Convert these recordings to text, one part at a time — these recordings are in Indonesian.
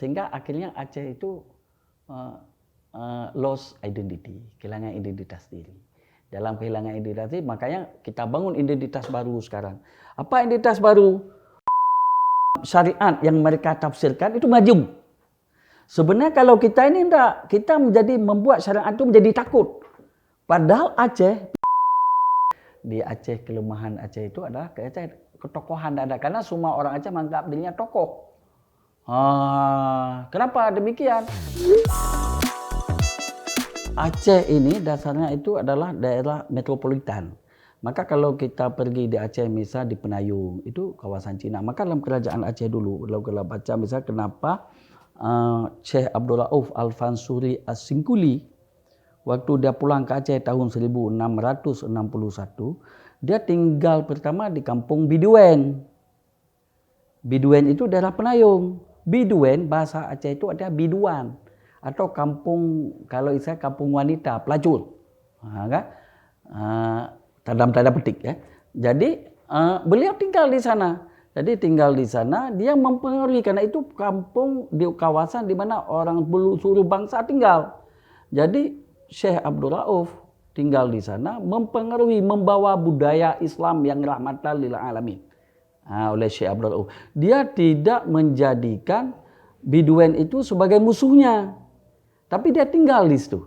Sehingga akhirnya Aceh itu lost identity, kehilangan identitas diri. Dalam kehilangan identitas diri, makanya kita bangun identitas baru sekarang. Apa identitas baru? Syariat yang mereka tafsirkan itu maju. Sebenarnya kalau kita ini enggak, kita membuat syariat itu menjadi takut. Padahal Aceh, di Aceh, kelemahan Aceh itu adalah ketokohan ada, karena semua orang Aceh menganggap dirinya tokoh. Kenapa demikian? Aceh ini dasarnya itu adalah daerah metropolitan. Maka kalau kita pergi di Aceh, misal di Penayung, itu kawasan Cina. Maka dalam kerajaan Aceh dulu, kalau kita baca misal kenapa Syekh Abdul Rauf Al-Fansuri As-Singkuli, waktu dia pulang ke Aceh tahun 1661, dia tinggal pertama di kampung Biduen. Biduen itu daerah Penayung. Biduen, bahasa Aceh itu ada biduan. Atau kampung, kalau istilah kampung wanita, pelacur. Tanda petik ya. Jadi beliau tinggal di sana. Jadi tinggal di sana, dia mempengaruhi karena itu kampung di kawasan di mana orang seluruh bangsa tinggal. Jadi Syekh Abdul Rauf tinggal di sana, mempengaruhi, membawa budaya Islam yang rahmatan lil alamin. Oleh Syekh Abdul Rauf. Dia tidak menjadikan Biduen itu sebagai musuhnya. Tapi dia tinggal di situ.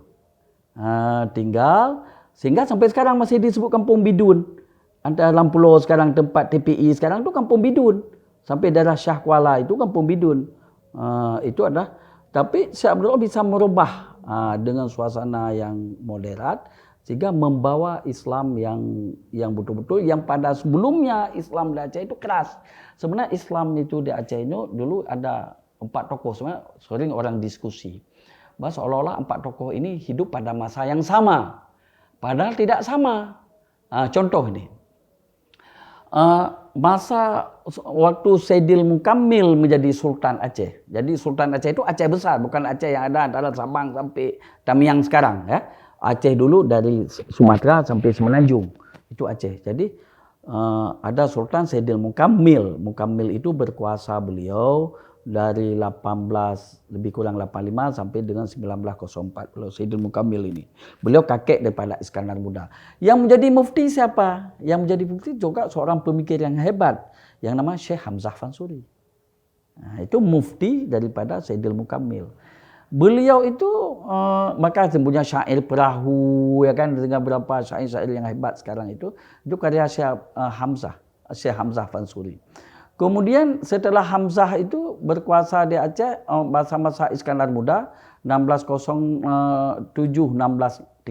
Tinggal sehingga sampai sekarang masih disebut Kampung Bidun. Antara dalam pulau sekarang tempat TPI sekarang itu Kampung Bidun. Sampai daerah Shah Kuala itu Kampung Bidun. Itu adalah, tapi Syekh Abdul Rauf bisa merubah dengan suasana yang moderat sehingga membawa Islam yang betul-betul, yang pada sebelumnya Islam di Aceh itu keras. Sebenarnya Islam itu di Aceh itu dulu ada 4 tokoh. Sebenarnya sering orang diskusi bahwa seolah-olah 4 tokoh ini hidup pada masa yang sama. Padahal tidak sama. Contoh ini. Masa waktu Saidil Mukammil menjadi Sultan Aceh. Jadi Sultan Aceh itu Aceh besar, bukan Aceh yang ada antara Sabang sampai Tamiang sekarang. Ya. Aceh dulu dari Sumatera sampai Semenanjung. Itu Aceh. Jadi ada Sultan Saidil Mukammil. Mukammil itu berkuasa beliau dari 18 lebih kurang 85 sampai dengan 1904. Kalau Saidil Mukammil ini, beliau kakek daripada Iskandar Muda. Yang menjadi mufti siapa? Yang menjadi mufti juga seorang pemikir yang hebat yang nama Syekh Hamzah Fansuri. Itu mufti daripada Saidil Mukammil. Beliau itu maka punya syair perahu, ya kan, dengan beberapa syair-syair yang hebat sekarang itu karya Syekh Hamzah Fansuri. Kemudian setelah Hamzah itu berkuasa di Aceh masa-masa Iskandar Muda 1607-1636,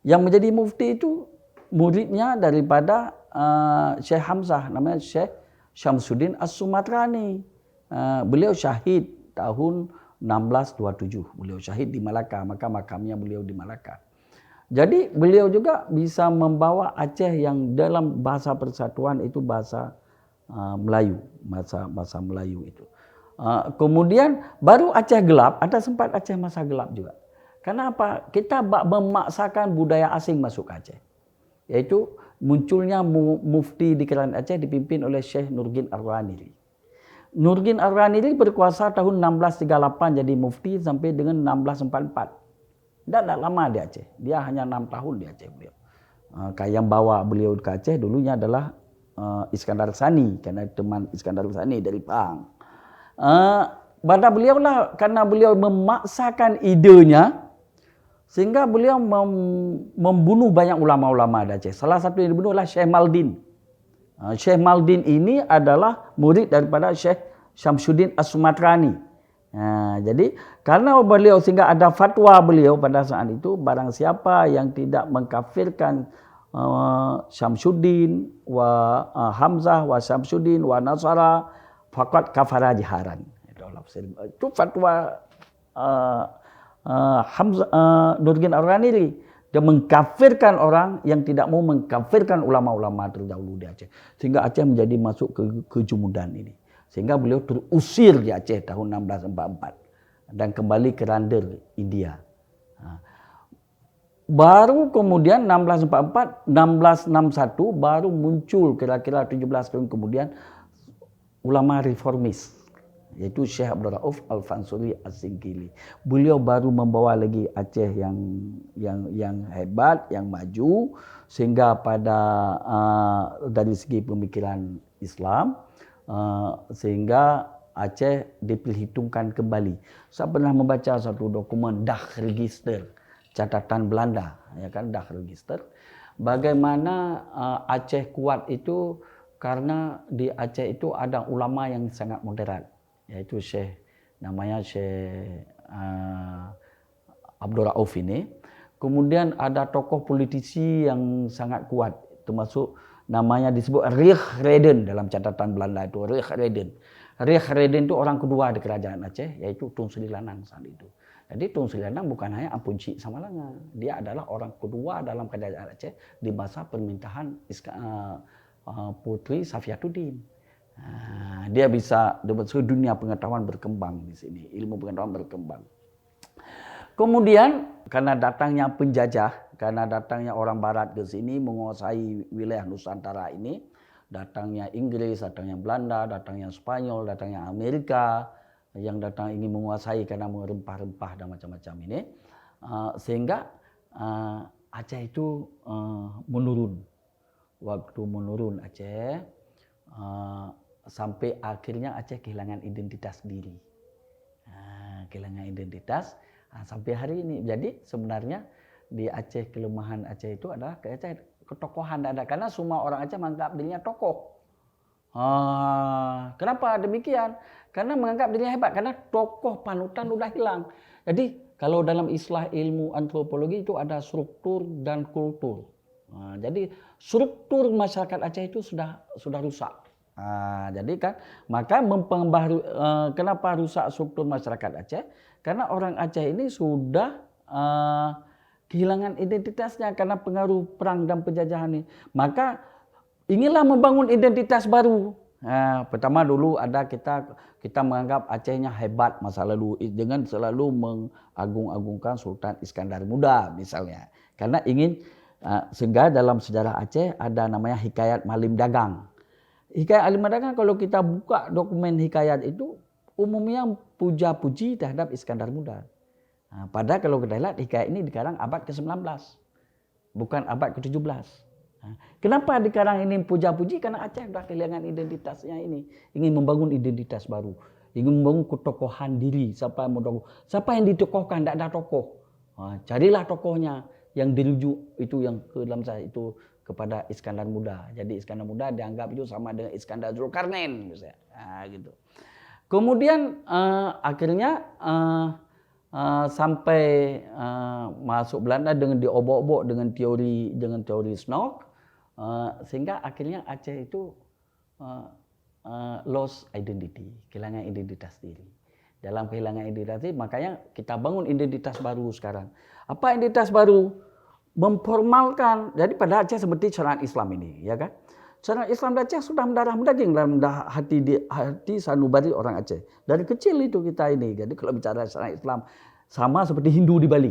yang menjadi mufti itu muridnya daripada Syekh Hamzah, namanya Syekh Syamsuddin As-Sumatrani. Beliau syahid tahun 1627. Beliau syahid di Malaka, maka makamnya beliau di Malaka. Jadi beliau juga bisa membawa Aceh yang dalam bahasa persatuan itu bahasa Melayu, masa Melayu itu. Kemudian baru Aceh gelap, ada sempat Aceh masa gelap juga. Karena apa? Kita memaksakan budaya asing masuk ke Aceh. Yaitu munculnya mufti di kerajaan Aceh dipimpin oleh Syekh Nurdin Ar-Ranili. Nurdin Ar-Ranili berkuasa tahun 1638 jadi mufti sampai dengan 1644. Tidak lama di Aceh. Dia hanya 6 tahun di Aceh beliau. Yang bawa beliau ke Aceh dulunya adalah Iskandar Sani, karena teman Iskandar Sani dari Pahang. Pada beliau lah, karena beliau memaksakan idenya, sehingga beliau membunuh banyak ulama-ulama di Aceh. Salah satu yang dibunuh adalah Syekh Maldin. Syekh Maldin ini adalah murid daripada Syekh Syamsuddin As-Sumatrani. Jadi karena beliau, sehingga ada fatwa beliau pada saat itu, barang siapa yang tidak mengkafirkan Syamsuddin wa Hamzah wa Syamsuddin wa Nasara faqad kafara jiharan. Itu fatwa Nurdin Ar-Ranili. Dia mengkafirkan orang yang tidak mau mengkafirkan ulama-ulama terdahulu di Aceh. Sehingga Aceh menjadi masuk ke kejumudan ini. Sehingga beliau terusir di Aceh tahun 1644 dan kembali ke Randir, India. Baru kemudian 1644, 1661 baru muncul kira-kira 17 tahun kemudian ulama reformis. yaitu Syekh Abdul Rauf Al-Fansuri As-Singkili. Beliau baru membawa lagi Aceh yang hebat, yang maju, sehingga pada dari segi pemikiran Islam, sehingga Aceh diperhitungkan kembali. Saya pernah membaca satu dokumen Dagregister, catatan Belanda, ya kan, Dagregister. Bagaimana Aceh kuat itu karena di Aceh itu ada ulama yang sangat moderat, yaitu namanya Syekh Abdul Rauf ini. Kemudian ada tokoh politisi yang sangat kuat, termasuk namanya disebut Riech Reden dalam catatan Belanda itu, Riech Reden. Riech Reden itu orang kedua di kerajaan Aceh, yaitu Tun Sri Lanang saat itu. Jadi Tun Sri Lanang bukan hanya Ampun Cik Samalanga, dia adalah orang kedua dalam kerajaan Aceh di masa pemerintahan Putri Safiatuddin. Dia bisa dunia pengetahuan berkembang di sini, ilmu pengetahuan berkembang. Kemudian karena datangnya penjajah, karena datangnya orang Barat ke sini menguasai wilayah Nusantara ini, datangnya Inggris, datangnya Belanda, datangnya Spanyol, datangnya Amerika, yang datang ingin menguasai karena rempah-rempah dan macam-macam ini, sehingga Aceh itu menurun. Waktu menurun Aceh, sampai akhirnya Aceh kehilangan identitas diri. Kehilangan identitas sampai hari ini. Jadi sebenarnya di Aceh, kelemahan Aceh itu adalah ketokohan ada, karena semua orang Aceh menganggap dirinya tokoh. Kenapa demikian? Karena menganggap dirinya hebat, karena tokoh panutan sudah hilang. Jadi kalau dalam istilah ilmu antropologi itu ada struktur dan kultur. Jadi struktur masyarakat Aceh itu sudah rusak. Jadi kan maka kenapa rusak struktur masyarakat Aceh? Karena orang Aceh ini sudah kehilangan identitasnya karena pengaruh perang dan penjajahan ini. Maka inginlah membangun identitas baru. Pertama dulu ada kita menganggap Acehnya hebat masa lalu dengan selalu mengagung-agungkan Sultan Iskandar Muda misalnya. Karena ingin sehingga dalam sejarah Aceh ada namanya Hikayat Malim Dagang. Hikayat Malim Dagang kalau kita buka dokumen hikayat itu umumnya puja-puji terhadap Iskandar Muda. Padahal kalau kita lihat hikayat ini dikarang abad ke-19, bukan abad ke-17. Kenapa dikarang ini puja-puji? Karena Aceh sudah kehilangan identitasnya ini. Ingin membangun identitas baru. Ingin membangun ketokohan diri. Siapa yang ditokohkan? Tidak ada tokoh. Carilah tokohnya yang dirujuk itu yang ke dalam saya itu kepada Iskandar Muda. Jadi Iskandar Muda dianggap itu sama dengan Iskandar Zulkarnain misalnya. Gitu. Kemudian akhirnya sampai masuk Belanda dengan diobok-obok dengan teori Snok, sehingga akhirnya Aceh itu lost identity, kehilangan identitas diri. Dalam kehilangan identitas diri, makanya kita bangun identitas baru sekarang. Apa identitas baru? Memformalkan. Jadi pada Aceh seperti syariat Islam ini, ya kan? Syariat Islam di Aceh sudah mendarah daging dalam hati sanubari orang Aceh. Dari kecil itu kita ini. Jadi kalau bicara syariat Islam sama seperti Hindu di Bali.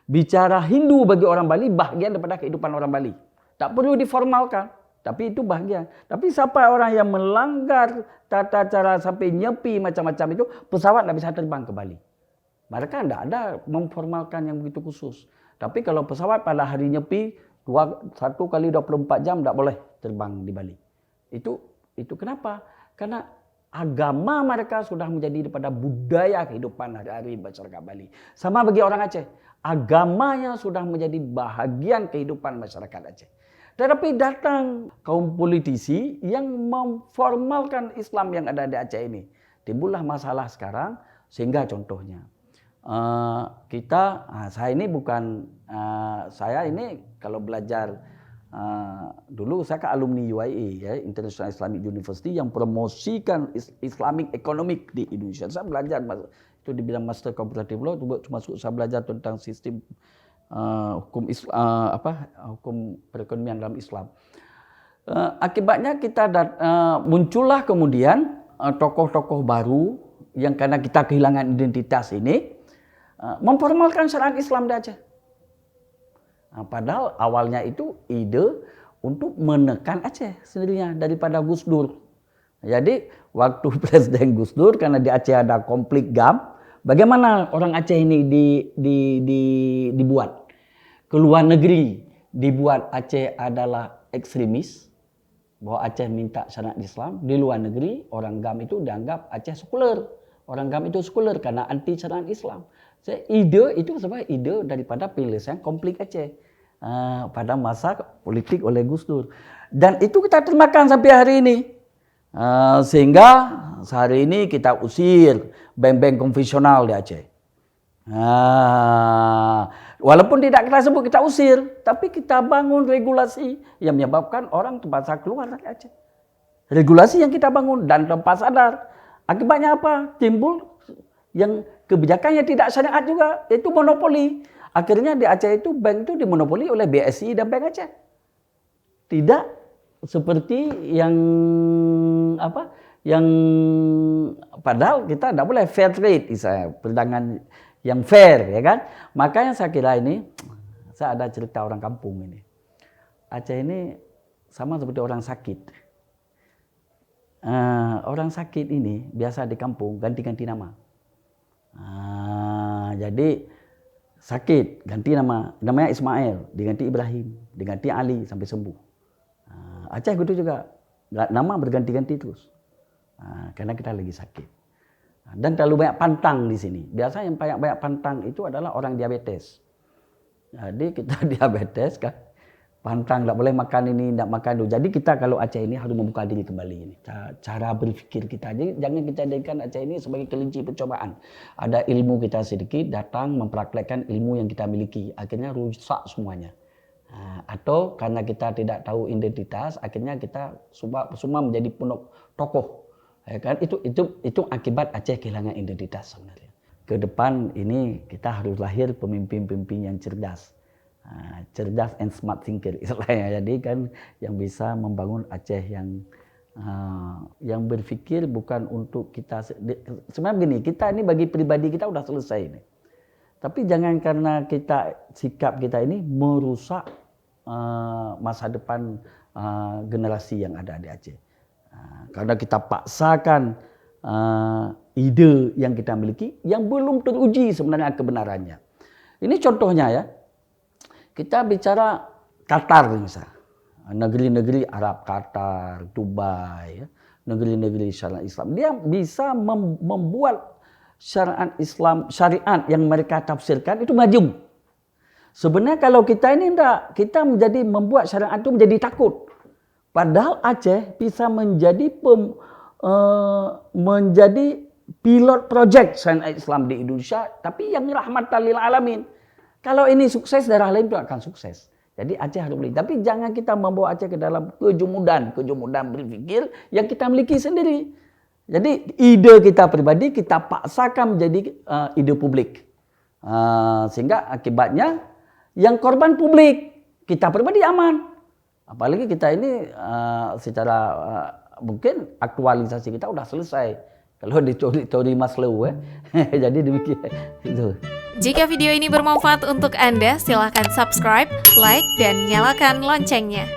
Bicara Hindu bagi orang Bali bagian daripada kehidupan orang Bali. Tak perlu diformalkan, tapi itu bagian. Tapi siapa orang yang melanggar tata cara sampai nyepi macam-macam itu, pesawat tidak bisa terbang ke Bali. Mereka tidak ada memformalkan yang begitu khusus. Tapi kalau pesawat pada hari nyepi 1 kali 24 jam tidak boleh terbang di Bali. Itu kenapa? Karena agama mereka sudah menjadi daripada budaya kehidupan hari-hari masyarakat Bali. Sama bagi orang Aceh, agamanya sudah menjadi bahagian kehidupan masyarakat Aceh. Tetapi datang kaum politisi yang memformalkan Islam yang ada di Aceh ini. Timbullah masalah sekarang, sehingga contohnya saya ini kalau belajar dulu saya kan alumni UIA, ya, International Islamic University, yang promosikan Islamic Economic di Indonesia. Saya belajar itu di bidang Master Comparative Law, termasuk saya belajar tentang sistem hukum perekonomian dalam Islam. Akibatnya kita muncullah kemudian tokoh-tokoh baru yang karena kita kehilangan identitas ini memformalkan syariat Islam di Aceh. Padahal awalnya itu ide untuk menekan Aceh sendirinya daripada Gus Dur. Jadi waktu Presiden Gus Dur karena di Aceh ada konflik GAM, bagaimana orang Aceh ini dibuat? Ke luar negeri dibuat Aceh adalah ekstremis, bahwa Aceh minta syariat Islam. Di luar negeri orang GAM itu dianggap Aceh sekuler. Orang GAM itu sekuler karena anti syariat Islam. Ide itu sebenarnya ide daripada penyelesaian konflik Aceh pada masa politik oleh Gus Dur. Dan itu kita termakan sampai hari ini. Sehingga sehari ini kita usir bank-bank konvensional di Aceh. Walaupun tidak kita sebut kita usir, tapi kita bangun regulasi yang menyebabkan orang terpaksa keluar dari Aceh. Regulasi yang kita bangun dan tanpa sadar. Akibatnya apa? Timbul yang kebijakannya tidak syariat juga, yaitu monopoli. Akhirnya di Aceh itu bank itu dimonopoli oleh BSI dan Bank Aceh. Tidak seperti yang padahal kita tidak boleh fair trade, misalnya perdagangan yang fair, ya kan? Makanya saya kira ini, saya ada cerita orang kampung ini. Aceh ini sama seperti orang sakit. Orang sakit ini biasa di kampung ganti-ganti nama. Jadi sakit ganti namanya Ismail, diganti Ibrahim, diganti Ali sampai sembuh. Aceh gitu juga, nama berganti-ganti terus. Karena kita lagi sakit. Dan terlalu banyak pantang di sini. Biasa yang banyak pantang itu adalah orang diabetes. Jadi kita diabetes kan, pantang, tidak boleh makan ini, tidak makan itu. Jadi kita kalau Aceh ini harus membuka diri kembali ini. Cara berpikir kita. Jadi jangan kita jadikan Aceh ini sebagai kelinci percobaan. Ada ilmu kita sedikit, datang mempraktekkan ilmu yang kita miliki. Akhirnya rusak semuanya. Atau karena kita tidak tahu identitas, akhirnya kita semua menjadi tokoh. Ya kan? Itu akibat Aceh kehilangan identitas sebenarnya. Ke depan ini kita harus lahir pemimpin-pemimpin yang cerdas. Cerdas and smart thinker istilahnya. Jadi kan yang bisa membangun Aceh yang berpikir bukan untuk kita. Sebenarnya begini, kita ini bagi pribadi kita udah selesai ini. Tapi jangan karena sikap kita ini merusak masa depan generasi yang ada di Aceh. Karena kita paksakan ide yang kita miliki yang belum teruji sebenarnya kebenarannya. Ini contohnya ya. Kita bicara Qatar misalnya. Negeri-negeri Arab, Qatar, Dubai, ya. Negeri-negeri syariat Islam. Dia bisa membuat syariat Islam, syariat yang mereka tafsirkan itu maju. Sebenarnya kalau kita ini enggak, kita membuat syariat itu menjadi takut. Padahal Aceh bisa menjadi pilot project syariat Islam di Indonesia, tapi yang rahmatan lil alamin. Kalau ini sukses, daerah lain itu akan sukses. Jadi Aceh harus beli. Tapi jangan kita membawa Aceh ke dalam kejumudan berpikir yang kita miliki sendiri. Jadi ide kita pribadi kita paksakan menjadi ide publik. Sehingga akibatnya yang korban publik, kita pribadi aman. Apalagi kita ini secara mungkin aktualisasi kita udah selesai. Kalau di teori Maslow jadi demikian itu. Jika video ini bermanfaat untuk Anda, silakan subscribe, like, dan nyalakan loncengnya.